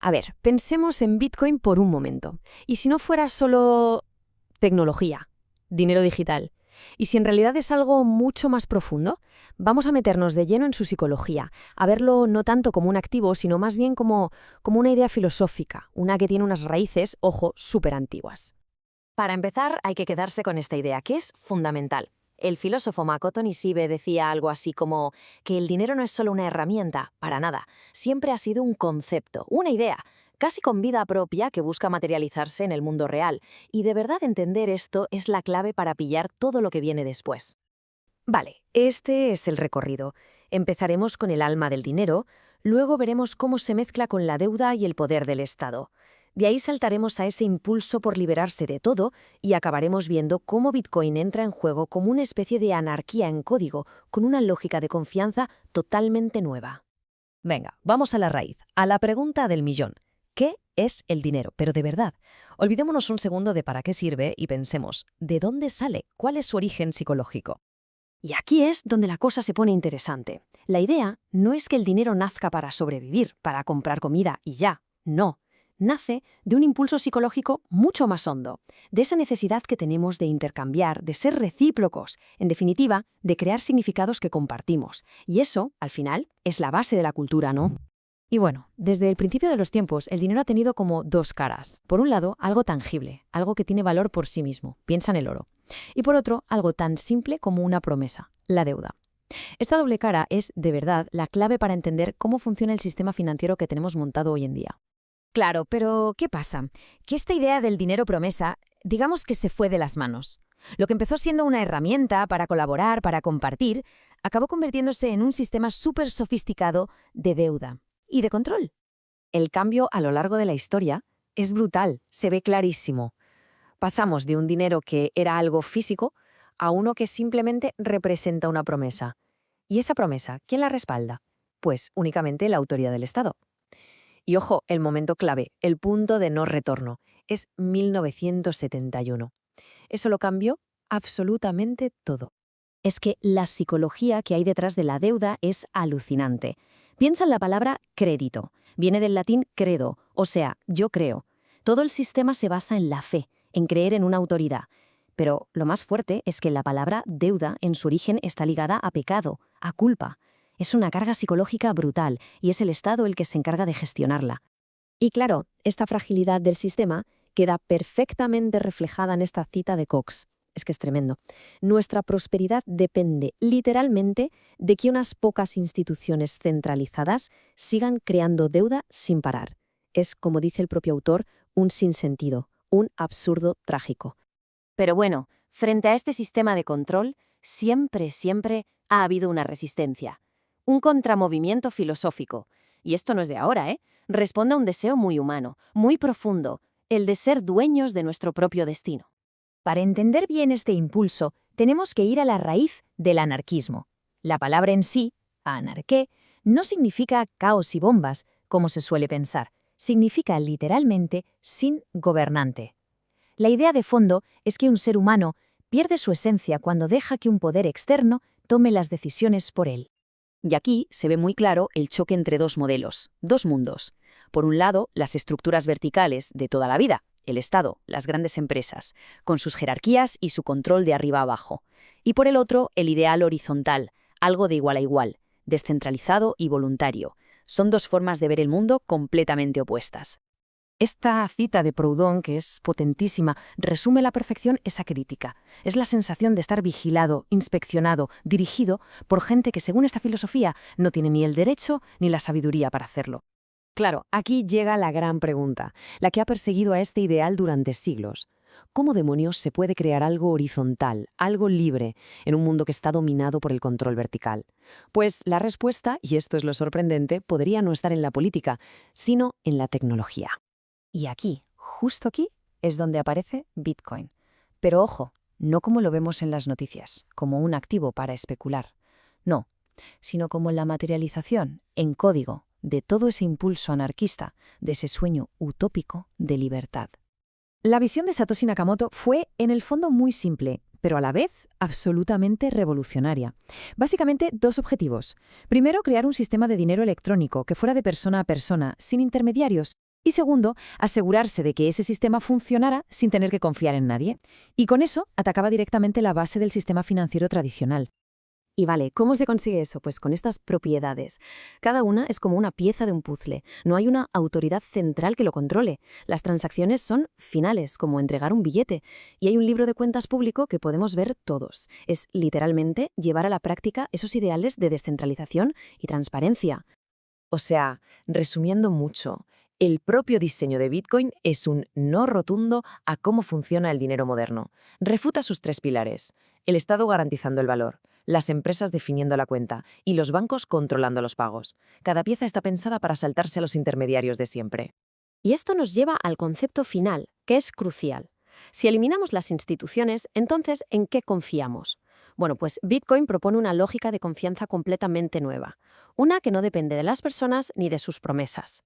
A ver, pensemos en Bitcoin por un momento. ¿Y si no fuera solo tecnología, dinero digital? ¿Y si en realidad es algo mucho más profundo? Vamos a meternos de lleno en su psicología, a verlo no tanto como un activo, sino más bien como una idea filosófica, una que tiene unas raíces, ojo, súper antiguas. Para empezar, hay que quedarse con esta idea, que es fundamental. El filósofo Makoto Nishige decía algo así como que el dinero no es solo una herramienta, para nada. Siempre ha sido un concepto, una idea, casi con vida propia que busca materializarse en el mundo real. Y de verdad entender esto es la clave para pillar todo lo que viene después. Vale, este es el recorrido. Empezaremos con el alma del dinero, luego veremos cómo se mezcla con la deuda y el poder del Estado. De ahí saltaremos a ese impulso por liberarse de todo y acabaremos viendo cómo Bitcoin entra en juego como una especie de anarquía en código, con una lógica de confianza totalmente nueva. Venga, vamos a la raíz, a la pregunta del millón. ¿Qué es el dinero? Pero de verdad, olvidémonos un segundo de para qué sirve y pensemos, ¿de dónde sale? ¿Cuál es su origen psicológico? Y aquí es donde la cosa se pone interesante. La idea no es que el dinero nazca para sobrevivir, para comprar comida y ya. No. Nace de un impulso psicológico mucho más hondo, de esa necesidad que tenemos de intercambiar, de ser recíprocos, en definitiva, de crear significados que compartimos. Y eso, al final, es la base de la cultura, ¿no? Y bueno, desde el principio de los tiempos, el dinero ha tenido como dos caras. Por un lado, algo tangible, algo que tiene valor por sí mismo, piensa en el oro. Y por otro, algo tan simple como una promesa, la deuda. Esta doble cara es, de verdad, la clave para entender cómo funciona el sistema financiero que tenemos montado hoy en día. Claro, pero ¿qué pasa? Que esta idea del dinero promesa, digamos que se fue de las manos. Lo que empezó siendo una herramienta para colaborar, para compartir, acabó convirtiéndose en un sistema súper sofisticado de deuda y de control. El cambio a lo largo de la historia es brutal, se ve clarísimo. Pasamos de un dinero que era algo físico a uno que simplemente representa una promesa. ¿Y esa promesa, quién la respalda? Pues únicamente la autoridad del Estado. Y ojo, el momento clave, el punto de no retorno, es 1971. Eso lo cambió absolutamente todo. Es que la psicología que hay detrás de la deuda es alucinante. Piensa en la palabra crédito. Viene del latín credo, o sea, yo creo. Todo el sistema se basa en la fe, en creer en una autoridad. Pero lo más fuerte es que la palabra deuda en su origen está ligada a pecado, a culpa. Es una carga psicológica brutal y es el Estado el que se encarga de gestionarla. Y claro, esta fragilidad del sistema queda perfectamente reflejada en esta cita de Cox. Es que es tremendo. Nuestra prosperidad depende literalmente de que unas pocas instituciones centralizadas sigan creando deuda sin parar. Es, como dice el propio autor, un sinsentido, un absurdo trágico. Pero bueno, frente a este sistema de control, siempre ha habido una resistencia. Un contramovimiento filosófico. Y esto no es de ahora, ¿eh? Responde a un deseo muy humano, muy profundo, el de ser dueños de nuestro propio destino. Para entender bien este impulso, tenemos que ir a la raíz del anarquismo. La palabra en sí, anarqué, no significa caos y bombas, como se suele pensar. Significa literalmente sin gobernante. La idea de fondo es que un ser humano pierde su esencia cuando deja que un poder externo tome las decisiones por él. Y aquí se ve muy claro el choque entre dos modelos, dos mundos. Por un lado, las estructuras verticales de toda la vida, el Estado, las grandes empresas, con sus jerarquías y su control de arriba a abajo. Y por el otro, el ideal horizontal, algo de igual a igual, descentralizado y voluntario. Son dos formas de ver el mundo completamente opuestas. Esta cita de Proudhon, que es potentísima, resume a la perfección esa crítica. Es la sensación de estar vigilado, inspeccionado, dirigido por gente que, según esta filosofía, no tiene ni el derecho ni la sabiduría para hacerlo. Claro, aquí llega la gran pregunta, la que ha perseguido a este ideal durante siglos. ¿Cómo demonios se puede crear algo horizontal, algo libre, en un mundo que está dominado por el control vertical? Pues la respuesta, y esto es lo sorprendente, podría no estar en la política, sino en la tecnología. Y aquí, justo aquí, es donde aparece Bitcoin. Pero ojo, no como lo vemos en las noticias, como un activo para especular. No, sino como la materialización, en código, de todo ese impulso anarquista, de ese sueño utópico de libertad. La visión de Satoshi Nakamoto fue, en el fondo, muy simple, pero a la vez absolutamente revolucionaria. Básicamente, dos objetivos. Primero, crear un sistema de dinero electrónico que fuera de persona a persona, sin intermediarios, Y segundo, asegurarse de que ese sistema funcionara sin tener que confiar en nadie. Y con eso atacaba directamente la base del sistema financiero tradicional. Y vale, ¿cómo se consigue eso? Pues con estas propiedades. Cada una es como una pieza de un puzzle. No hay una autoridad central que lo controle. Las transacciones son finales, como entregar un billete. Y hay un libro de cuentas público que podemos ver todos. Es literalmente llevar a la práctica esos ideales de descentralización y transparencia. O sea, resumiendo mucho, el propio diseño de Bitcoin es un no rotundo a cómo funciona el dinero moderno. Refuta sus tres pilares: el Estado garantizando el valor, las empresas definiendo la cuenta y los bancos controlando los pagos. Cada pieza está pensada para saltarse a los intermediarios de siempre. Y esto nos lleva al concepto final, que es crucial. Si eliminamos las instituciones, entonces, ¿en qué confiamos? Bueno, pues Bitcoin propone una lógica de confianza completamente nueva, una que no depende de las personas ni de sus promesas.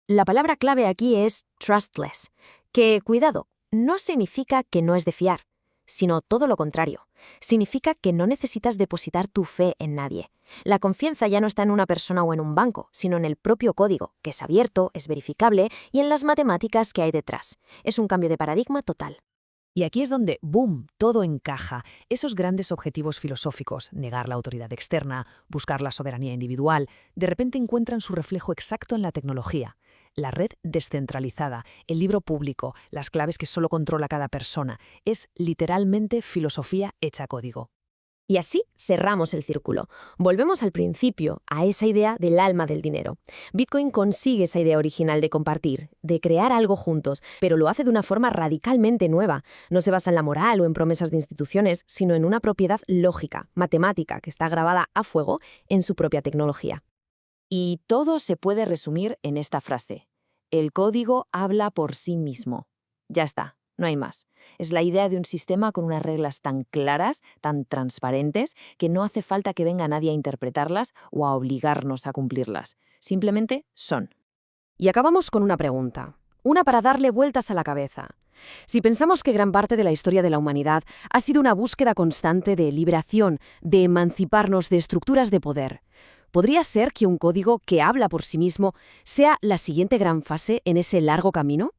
La palabra clave aquí es trustless, que, cuidado, no significa que no es de fiar, sino todo lo contrario. Significa que no necesitas depositar tu fe en nadie. La confianza ya no está en una persona o en un banco, sino en el propio código, que es abierto, es verificable, y en las matemáticas que hay detrás. Es un cambio de paradigma total. Y aquí es donde, ¡boom!, todo encaja. Esos grandes objetivos filosóficos, negar la autoridad externa, buscar la soberanía individual, de repente encuentran su reflejo exacto en la tecnología. La red descentralizada, el libro público, las claves que solo controla cada persona. Es literalmente filosofía hecha código. Y así cerramos el círculo. Volvemos al principio, a esa idea del alma del dinero. Bitcoin consigue esa idea original de compartir, de crear algo juntos, pero lo hace de una forma radicalmente nueva. No se basa en la moral o en promesas de instituciones, sino en una propiedad lógica, matemática, que está grabada a fuego en su propia tecnología. Y todo se puede resumir en esta frase: el código habla por sí mismo. Ya está. No hay más. Es la idea de un sistema con unas reglas tan claras, tan transparentes, que no hace falta que venga nadie a interpretarlas o a obligarnos a cumplirlas. Simplemente son. Y acabamos con una pregunta. Una para darle vueltas a la cabeza. Si pensamos que gran parte de la historia de la humanidad ha sido una búsqueda constante de liberación, de emanciparnos de estructuras de poder, ¿podría ser que un código que habla por sí mismo sea la siguiente gran fase en ese largo camino?